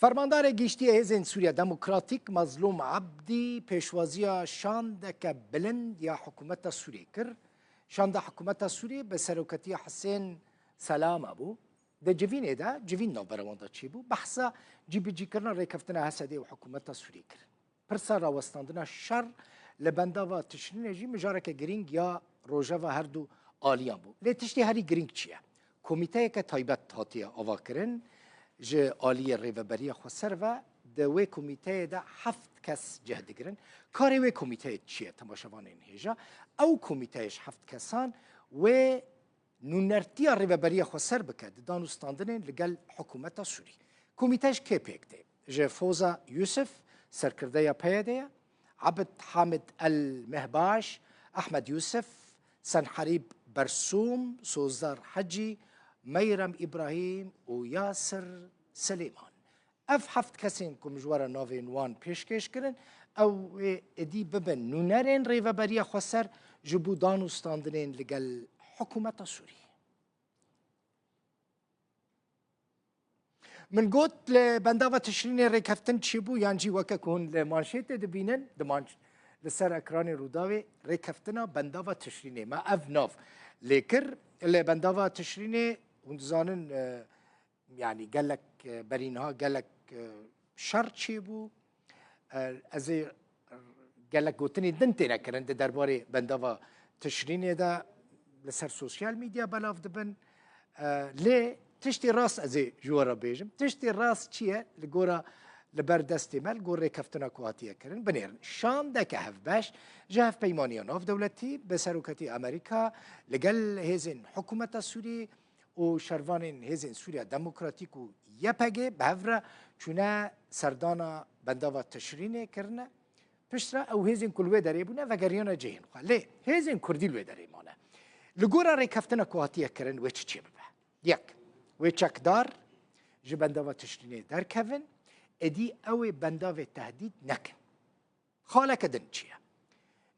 فرماندار گشتی هزین سوریه دموکراتیک مظلوم عبدی پیشوازی شاندک بلند یا حکومت سوریه کر شاند حکومت سوریه به سروکتی حسین سلام ابو ده جوینه ده جوین نو برمانده چی بو بحثا جی کرنا ریکفتنا حسدی و حکومت سوریه کر پرسا راوستاندنا شر لبندا و تشرین جی مجارک گرینگ یا روژه و هر دو آلیان بو لی تشتی هری گرینگ چیه کمیته که تایبت هاتی آوا کرن جه آلی ریوبری خسر و دوی کمیته ده 7 کس جهد گرن کاری وی کمیته چیه تماشاوان این هیجا او کمیتهش 7 کسان و نونرتی ریوبری خسر بکد دانستاندن لگل حکومت سوری کمیتهش که پیکده جه فوزا یوسف سرکرده یا پیده عبد حامد المهباش احمد یوسف سنحریب برسوم سوزدار حجی میرم ابراهیم و یاسر سلیمان اف 7 کسین که مجوار نوان پیشکش کرن او ادی ببن نونرین ریوبری خسر جبو دانستاندنین لگل حکومت سوری من قلت لبنداوة تشرين ريكفتن تشيبو يانجي وكا كون لمانشيت دبينن دمانش لسر اكراني روداوي ريكفتنا بنداوة تشرين ما اف نوف لكر لبنداوة تشرين ونزانن يعني قال لك برينها قال لك شر تشيبو ازي قال لك قلتني دنتنا كرن درباري بنداوة تشرين دا لسر سوشيال ميديا بلاف دبن ليه تشتي راس ازي جورا بيجم تشتي راس چيه لگورا لبردستي مال گور ريكفتنا كواتيه كرن بنيرن شام دك هف باش جاف بيمانيان اف دولتي بسروكتي امريكا لقل هزين حكومة سوري و شروان هزين سوريا ديمقراطيك و يپگه بهفرا چونه سردانا بنداوة تشرينه کرنه پشترا او هزين كلوه داره بونه و گريانا جهين خواه ليه هزين كردي لوه داره مانه لگورا ريكفتنا كواتيه کرن وچ چه ببه یک و چکدار جه بنداوة تشرینه در کون ادی او بنداوة تهدید نکن خاله کدن چیه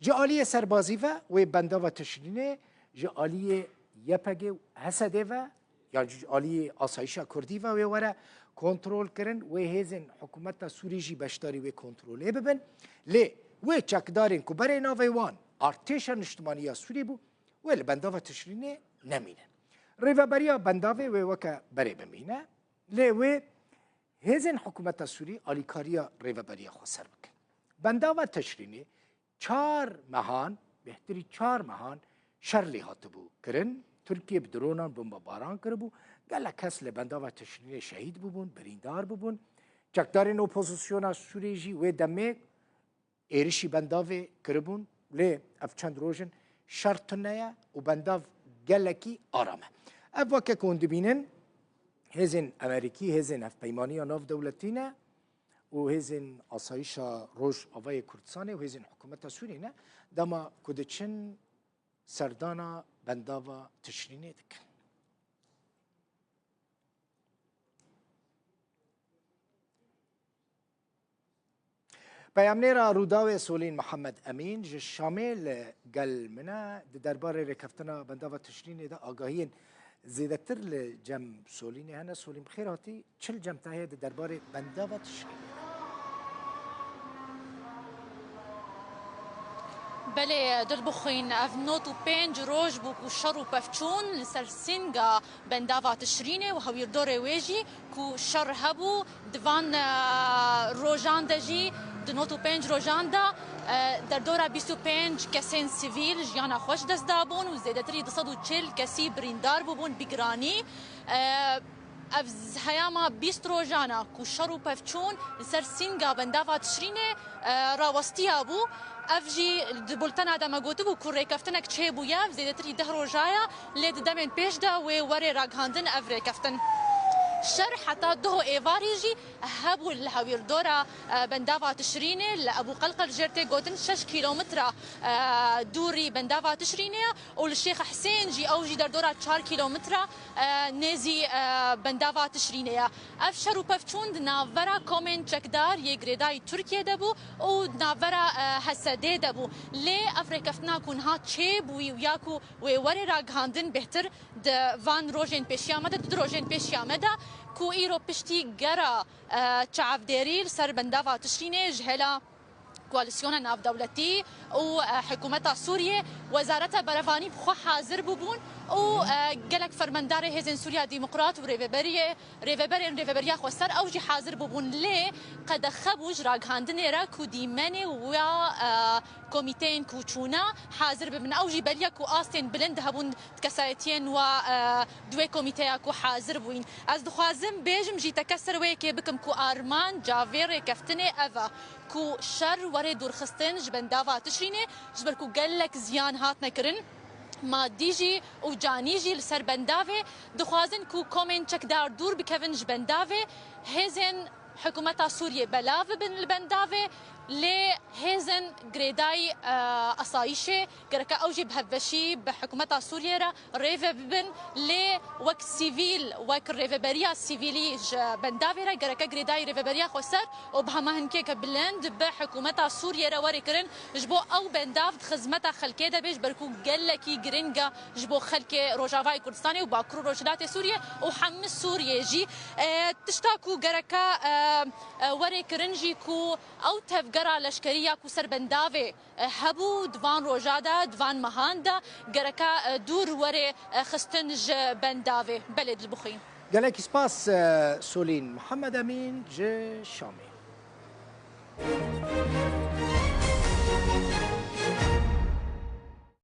جه آلیه سربازی و بنداوة تشرینه جه آلیه یپگه حسده و یا جه آلیه آسایش کردی و وره کنترول کرن و هزین حکومت سوری جی بشتاری و کنتروله ببن لی و چکدارین که برای ناوی وان ارتش نشتمانی سوری بو و بنداوة تشرینه نمینه ریوبریا بنداوه و وکا بره بمینه لیوه هزین حکومت سوری آلیکاریا ریوبریا خسر بکن بنداوه تشرینی 4 مهان بهتری 4 مهان شرلی هات بو کرن ترکیه بدرونان بمباران کربو گله کس لبنداوه تشرینی شهید ببون بریندار ببون چکدارین اپوزیسیون سوری جی و دمه ایرشی بنداوه کربون لی افچند روژن شرطنه و بنداو گلکی آرامه اول که کند بینن هزین امریکی هزین اف پیمانی ناف دولتینه و هزین آسایش روش آوای کردستانه و هزین حکومت سوری نه دما کدچن سردانا بنداوا تشرینه دکن پیامنیر روداوی سولین محمد امین جه شامل گل منه درباره رکفتنا بنداوة تشرینه ده آگاهین زیادتر لجم سولینی هنه سولین بخیر هاتی چل جم تاهی درباره بنداوة تشرینه بله در بخوین افنوت و 5 روز بو کو شر و پفچون لسر سینگا بنداوة تشرینه و هویر دور ویجی کو شر هبو دوان روزان دجی دنوت و 5 روزان دا در دورا 25 کسین سیویل جیانا خوش دست دابون و زیادتری 240 کسی بریندار ببون بگرانی افز هیاما 20 روزانا کو شر و پفچون لسر سینگا بنداوة تشرینه راوستی بو افجی بولتنا دما گوتو بو کوره کفتنک چه بویا زیادتری 10 روزایا لید دمن پیش دا و وری راگاندن افره کفتن شر حتى دو ايفاريجي هبو الهوير دورا بنداوة تشرينه لابو قلقل جرتي قوتن 6 كيلومتر دوري بنداوة تشرينه والشيخ حسين جي اوجي در دورا 4 كيلومتر نزي بنداوة تشرينه افشرو بفچوند ناورا کومن چکدار يگرداي تركيا دبو او ناورا حسده دبو لي افريكفتنا كونها چه بو ياكو و وري راگاندن بهتر د وان روجين پیشیامده د روجين پیشیامده كو إيرو بشتي جرا تشعف ديريل سر بندافع تشريني جهلا كواليسيون ناف دولتي وحكومتها سوريا وزارتها برفاني بخو حاضر ببون وقالك فرمانداري هزين سوريا ديمقراط وريفبريا خوستر اوجي حاضر ببون ليه قد خبوج راق هاندني را كو ديماني و كوميتين كوچونا حاضر ببن اوجي بليا كو آستين بلند هبون تكسايتين و دوي كوميتيا كو حاضر بوين از دخوازم بيجم جي تكسر ويكي بكم كو آرمان جافير كفتني أفا كو شر وري دور خستن جبن دافا تشريني جبر كو قالك زيان هاتنا كرن ما ديجي وجانيجي لسر بندافي دخوازن كو كومين تشك دار دور بكفن جبندافي هزن حكومة سوريا بلاف بن البندافي لي هزن جريداي أصايشة جركا أوجي بهفشي بحكومة سوريا ريفا بن لي وك سيفيل وك ريفبريا سيفيلي بندافيرا جركا جريداي ريفبريا خسر وبهما كيك بلند بحكومة سوريا وريكرن جبو أو بنداف خزمتا خلكي دبيج بركو جلكي جرينجا جبو خلكي روجافاي كردستاني وباكرو روجلات سوريا وحمس سوريا جي تشتاكو جركا وريكرنجي كو أو تفجرا لشكريا كو سربندافي هبو دوان روجادا دوان مهاندا جركا دور وري خستنج بندافي بلد البخين قالك سباس سولين محمد أمين جي شامي.